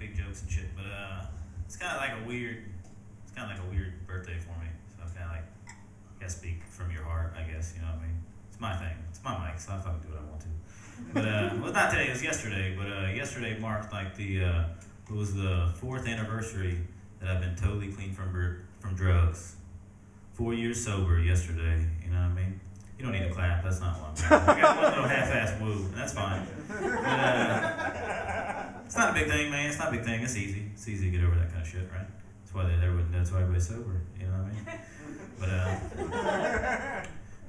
big jokes and shit, but it's kind of like a weird birthday for me. So I'm kind of like, gotta speak from your heart, I guess. You know what I mean? It's my thing. It's my mic, so I fucking do what I want to. But well, not today. It was yesterday. But yesterday marked like it was the 4th anniversary that I've been totally clean from drugs. 4 years sober yesterday. You know what I mean? You don't need to clap. That's not what I'm doing. I got one little half-ass woo, and that's fine. But it's not a big thing, man. It's not a big thing. It's easy. It's easy to get over that kind of shit, right? That's why everybody's sober. You know what I mean? But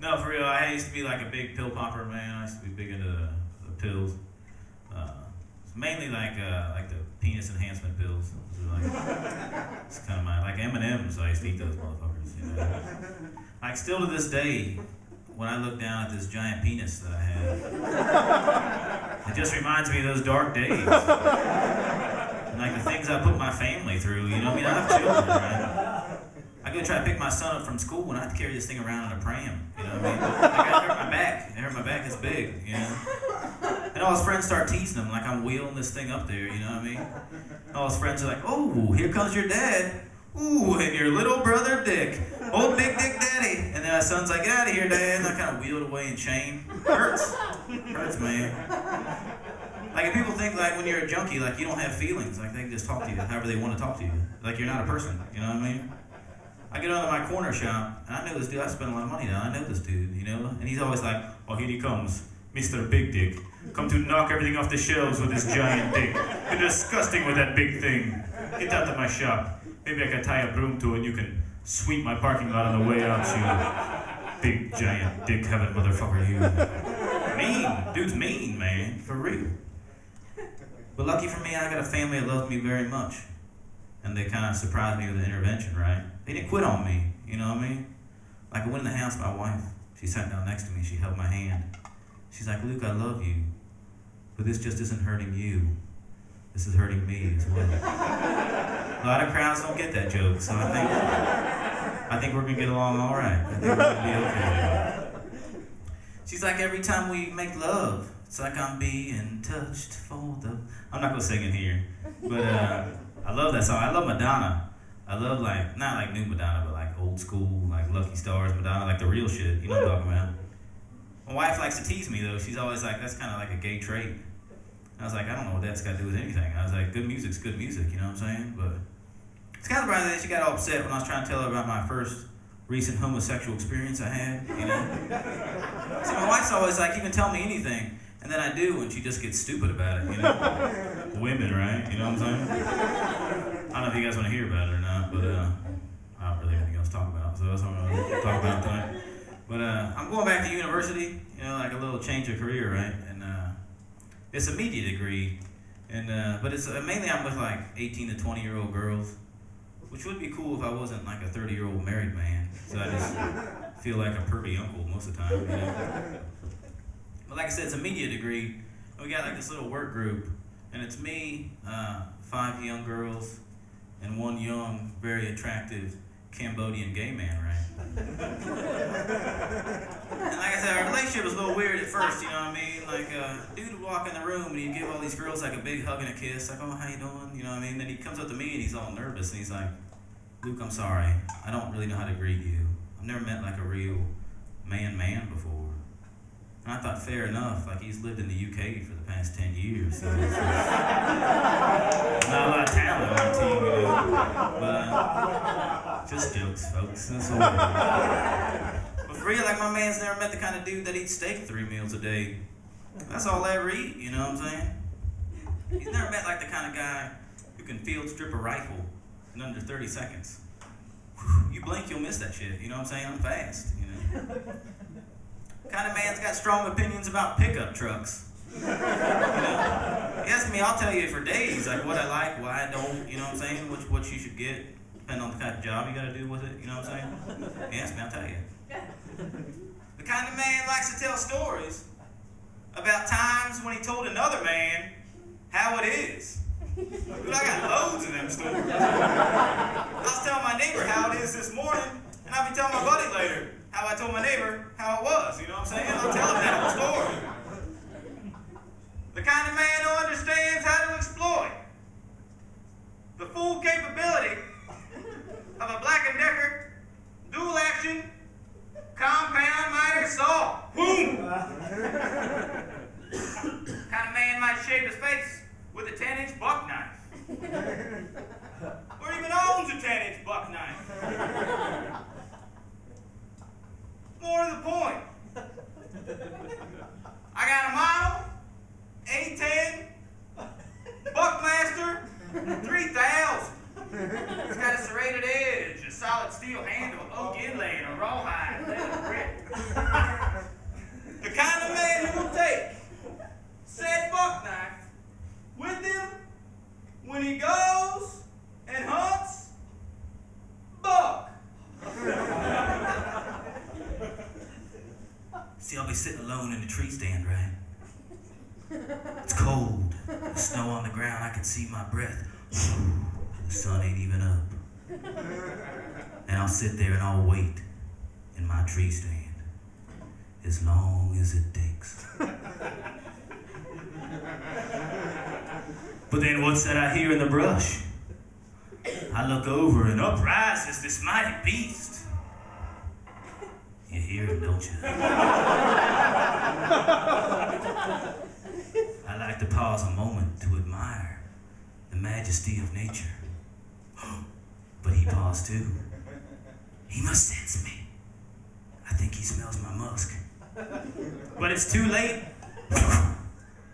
no, for real. I used to be like a big pill popper, man. I used to be big into the pills. Mainly like the penis enhancement pills. It's kind of like M&Ms. I used to eat those motherfuckers. You know? Like still to this day, when I look down at this giant penis that I had, it just reminds me of those dark days. And like the things I put my family through, you know what I mean? I have children, right? I go try to pick my son up from school and I have to carry this thing around in a pram, you know what I mean? Like I hurt my back. It hurt my back, it's big, you know? And all his friends start teasing him like I'm wheeling this thing up there, you know what I mean? And all his friends are like, oh, here comes your dad. Ooh, and your little brother Dick. Old Big Dick Daddy. And then my son's like, get out of here, Dad. And I kind of wheeled away in shame. Hurts. Hurts, man. Like if people think like when you're a junkie, like you don't have feelings. Like they can just talk to you however they want to talk to you. Like you're not a person, you know what I mean? I get onto my corner shop, and I know this dude, I spend a lot of money now, I know this dude, you know? And he's always like, oh, here he comes, Mr. Big Dick. Come to knock everything off the shelves with his giant dick. You're disgusting with that big thing. Get out of my shop. Maybe I can tie a broom to it and you can sweep my parking lot on the way out, you big, giant, dick-having motherfucker, you. Mean. Dude's mean, man. For real. But lucky for me, I got a family that loves me very much. And they kind of surprised me with an intervention, right? They didn't quit on me, you know what I mean? Like I went in the house, my wife, she sat down next to me, she held my hand. She's like, Luke, I love you, but this just isn't hurting you. This is hurting me as well. A lot of crowds don't get that joke, so I think we're gonna get along all right. I think we're gonna be okay. She's like, every time we make love, it's like I'm being touched for the... I'm not gonna sing it here, but I love that song. I love Madonna. I love like, not like new Madonna, but like old school, like Lucky Stars Madonna, like the real shit, you know what I'm talking about? My wife likes to tease me though. She's always like, that's kind of like a gay trait. I was like, I don't know what that's got to do with anything. I was like, good music's good music, you know what I'm saying? But it's kind of surprising that she got all upset when I was trying to tell her about my first recent homosexual experience I had, you know? See, my wife's always like, you can tell me anything. And then I do, and she just gets stupid about it, you know? Women, right? You know what I'm saying? I don't know if you guys want to hear about it or not, but I don't really have anything else to talk about, so that's what I'm going to talk about tonight. But I'm going back to university, you know, like a little change of career, right? And it's a media degree, and but it's mainly I'm with like 18 to 20-year-old girls, which would be cool if I wasn't like a 30-year-old married man, so I just feel like a pervy uncle most of the time, you know? But like I said, it's a media degree, and we got like this little work group, and it's me, 5 young girls, and 1 young, very attractive Cambodian gay man, right? And like I said, our relationship was a little weird at first, you know what I mean? Like, dude would walk in the room and he'd give all these girls like a big hug and a kiss, like, oh, how you doing? You know what I mean? Then he comes up to me and he's all nervous and he's like, Luke, I'm sorry. I don't really know how to greet you. I've never met like a real man before. And I thought, fair enough, like he's lived in the UK for the past 10 years, so it's not a lot of talent on the team, you know, but just jokes, folks, that's all. But for real, like my man's never met the kind of dude that eats steak 3 meals a day. That's all I ever eat, you know what I'm saying? He's never met like the kind of guy who can field strip a rifle in under 30 seconds. Whew, you blink, you'll miss that shit, you know what I'm saying? I'm fast, you know? Kind of man's got strong opinions about pickup trucks. You know? You ask me, I'll tell you for days, like what I like, what I don't, you know what I'm saying? What you should get, depending on the kind of job you gotta do with it, you know what I'm saying? You ask me, I'll tell you. The kind of man likes to tell stories about times when he told another man how it is. Dude, I got loads of them stories. I was telling my neighbor how it is this morning, and I'll be telling my buddy later how I told my neighbor how it was, you know what I'm saying? I'll tell him that whole story. The kind of man who understands how to exploit. $3,000. It's got a serrated edge, a solid steel handle, oak inlay, and a rawhide leather grip. The kind of man who will take said buck knife with him when he goes and hunts buck. See, I'll be sitting alone in the tree stand, right? It's cold, the snow on the ground, I can see my breath. The sun ain't even up. And I'll sit there and I'll wait in my tree stand as long as it takes. But then what's that I hear in the brush? I look over and up rises this mighty beast. You hear him, don't you? I like to pause a moment to admire the majesty of nature. But he paused too. He must sense me. I think he smells my musk. But it's too late.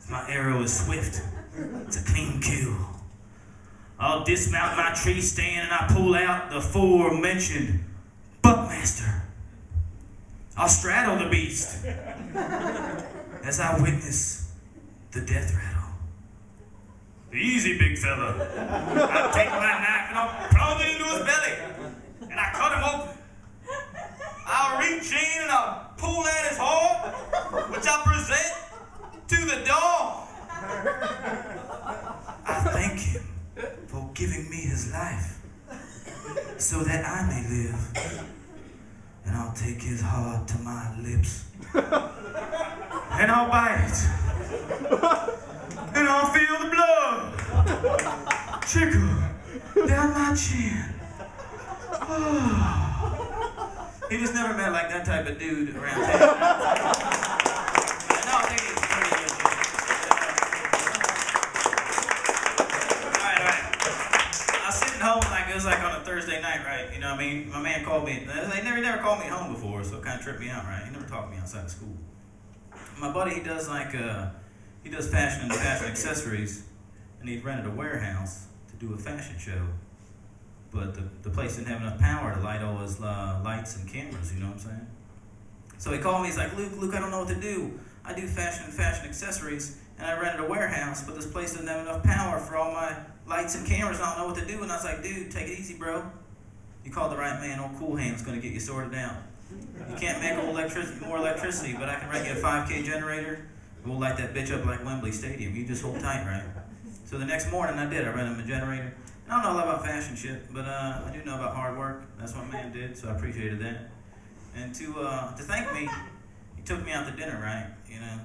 My arrow is swift. It's a clean kill. I'll dismount my tree stand and I pull out the aforementioned Buckmaster. I'll straddle the beast as I witness the death rattle. Easy, big fella. I take my knife and I'll plunge it into his belly and I cut him open. I'll reach in and I'll pull at his heart, which I'll present to the dog. I thank him for giving me his life so that I may live. And I'll take his heart to my lips and I'll bite and I'll feel the blood trickle down my chin. Oh. He just never met like that type of dude around town. No, thank you. I was sitting home like it was like on a Thursday night, right? You know what I mean? My man called me. They never called me home before, so it kind of tripped me out, right? He never talked to me outside of school. My buddy, he does fashion and fashion accessories, and he rented a warehouse to do a fashion show. But the place didn't have enough power to light all his lights and cameras, you know what I'm saying? So he called me, he's like, Luke, I don't know what to do. I do fashion and fashion accessories, and I rented a warehouse, but this place doesn't have enough power for all my lights and cameras. I don't know what to do. And I was like, dude, take it easy, bro. You called the right man. Old Cool Hand's gonna get you sorted out. You can't make more electricity, but I can rent you a 5K generator, and we'll light that bitch up like Wembley Stadium. You just hold tight, right? So the next morning I did. I rented him a generator. I don't know a lot about fashion shit, but I do know about hard work. That's what man did, so I appreciated that. And to thank me, he took me out to dinner, right? You know,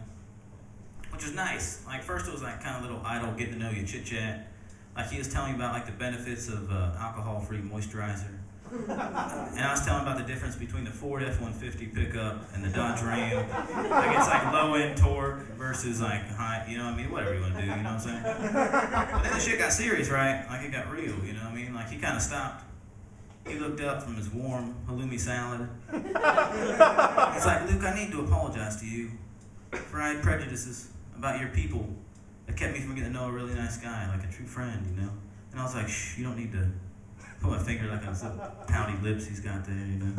which was nice. Like first it was like kind of little idle, getting to know you, chit chat. Like he was telling me about like the benefits of alcohol-free moisturizer. And I was telling about the difference between the Ford F-150 pickup and the Dodge Ram. Like it's like low-end torque versus like high, you know what I mean? Whatever you want to do, you know what I'm saying? But then the shit got serious, right? Like it got real, you know what I mean? Like he kind of stopped. He looked up from his warm halloumi salad. He's like, Luke, I need to apologize to you for I had prejudices about your people that kept me from getting to know a really nice guy, like a true friend, you know? And I was like, shh, you don't need to put my finger like on some pouty lips he's got there, you know?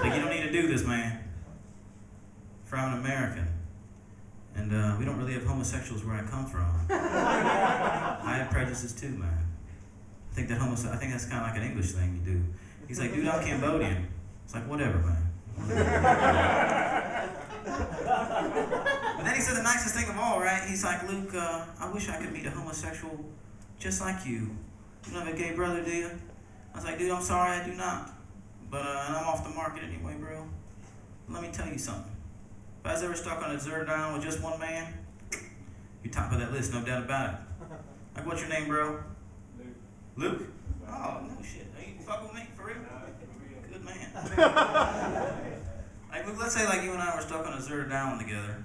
Like, you don't need to do this, man. For I'm an American. And we don't really have homosexuals where I come from. I have prejudices too, man. I think that's kind of like an English thing you do. He's like, dude, I'm Cambodian. It's like, whatever, man. But then he said the nicest thing of all, right? He's like, Luke, I wish I could meet a homosexual just like you. You don't have a gay brother, do you? I was like, dude, I'm sorry, I do not. But and I'm off the market anyway, bro. Let me tell you something. If I was ever stuck on a desert island with just one man, you're top of that list, no doubt about it. Like, what's your name, bro? Luke. Luke? Oh, no shit. Are you fucking with me, for real? Good man. Like, Luke, let's say like you and I were stuck on a deserted island together.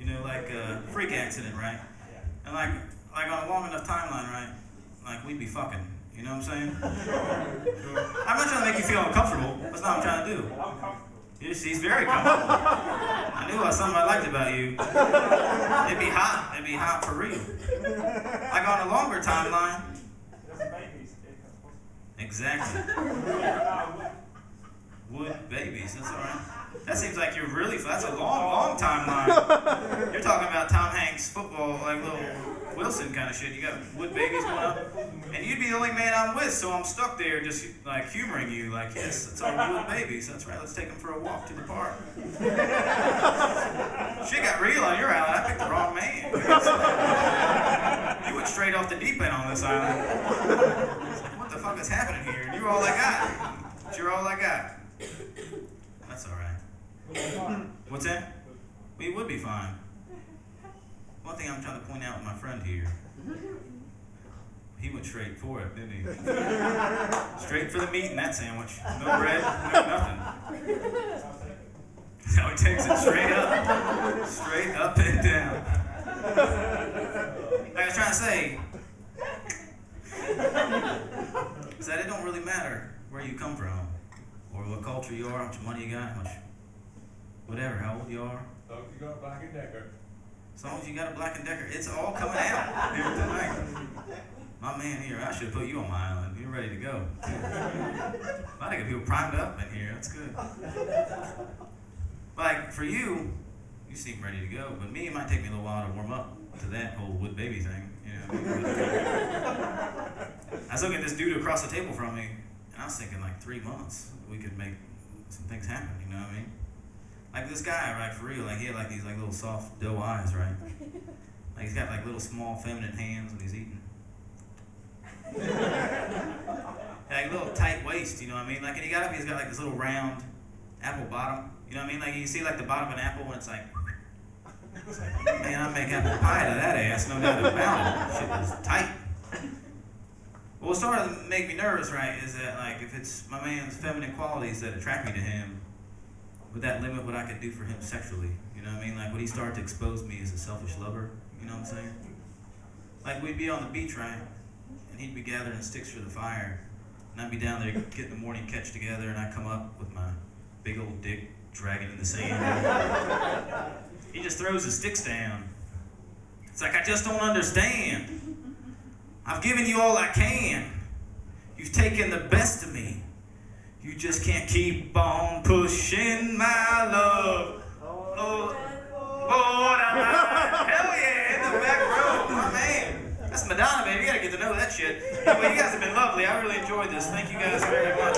You know, like a freak accident, right? And like on a long enough timeline, right? Like we'd be fucking. You know what I'm saying? Sure. I'm not trying to make you feel uncomfortable. That's not what I'm trying to do. I'm comfortable. He's very comfortable. I knew something I liked about you. It'd be hot. It'd be hot for real. Like on a longer timeline. Exactly. Wood babies. That's all right. That seems like you're really. That's a long timeline. You're talking about Tom Hanks football, like little Wilson kind of shit. You got wood babies going up, and you'd be the only man I'm with, so I'm stuck there just like humoring you, like, yes, it's our wood babies. That's right. Let's take them for a walk to the park. Shit got real on your island. I picked the wrong man. You went straight off the deep end on this island. Like, what the fuck is happening here? You're all I got. You're all I got. That's all right. What's that? We would be fine. One thing I'm trying to point out with my friend here, he went straight for it, didn't he? Straight for the meat in that sandwich. No bread, no nothing. So he takes it straight up and down. Like I was trying to say, is that it don't really matter where you come from, or what culture you are, how much money you got, how much, whatever, how old you are. So if you got a Black & Decker. As long as you got a Black & Decker, it's all coming out here tonight. My man here, I should have put you on my island. You're ready to go. I think people primed up in here. That's good. Like, for you, you seem ready to go. But me, it might take me a little while to warm up to that whole wood baby thing. You know, I was looking at this dude across the table from me, and I was thinking like 3 months we could make some things happen, you know what I mean? Like this guy, right, for real, like he had like these like little soft doe eyes, right? Like he's got like little small feminine hands when he's eating. Like a little tight waist, you know what I mean? Like, and he got up, he's got like this little round apple bottom, you know what I mean? Like you see like the bottom of an apple and it's like man, I make apple pie to that ass, no doubt about it. Shit was tight. Well, what started to make me nervous, right, is that like if it's my man's feminine qualities that attract me to him, would that limit what I could do for him sexually? You know what I mean? Like, would he start to expose me as a selfish lover? You know what I'm saying? Like, we'd be on the beach, right? And he'd be gathering sticks for the fire. And I'd be down there getting the morning catch together, and I'd come up with my big old dick dragging in the sand. He just throws his sticks down. It's like, I just don't understand. I've given you all I can. You've taken the best of me. You just can't keep on pushing my love. Oh, hell yeah, in the back row, my man. That's Madonna, baby. You gotta get to know that shit. Anyway, you guys have been lovely. I really enjoyed this. Thank you guys very much.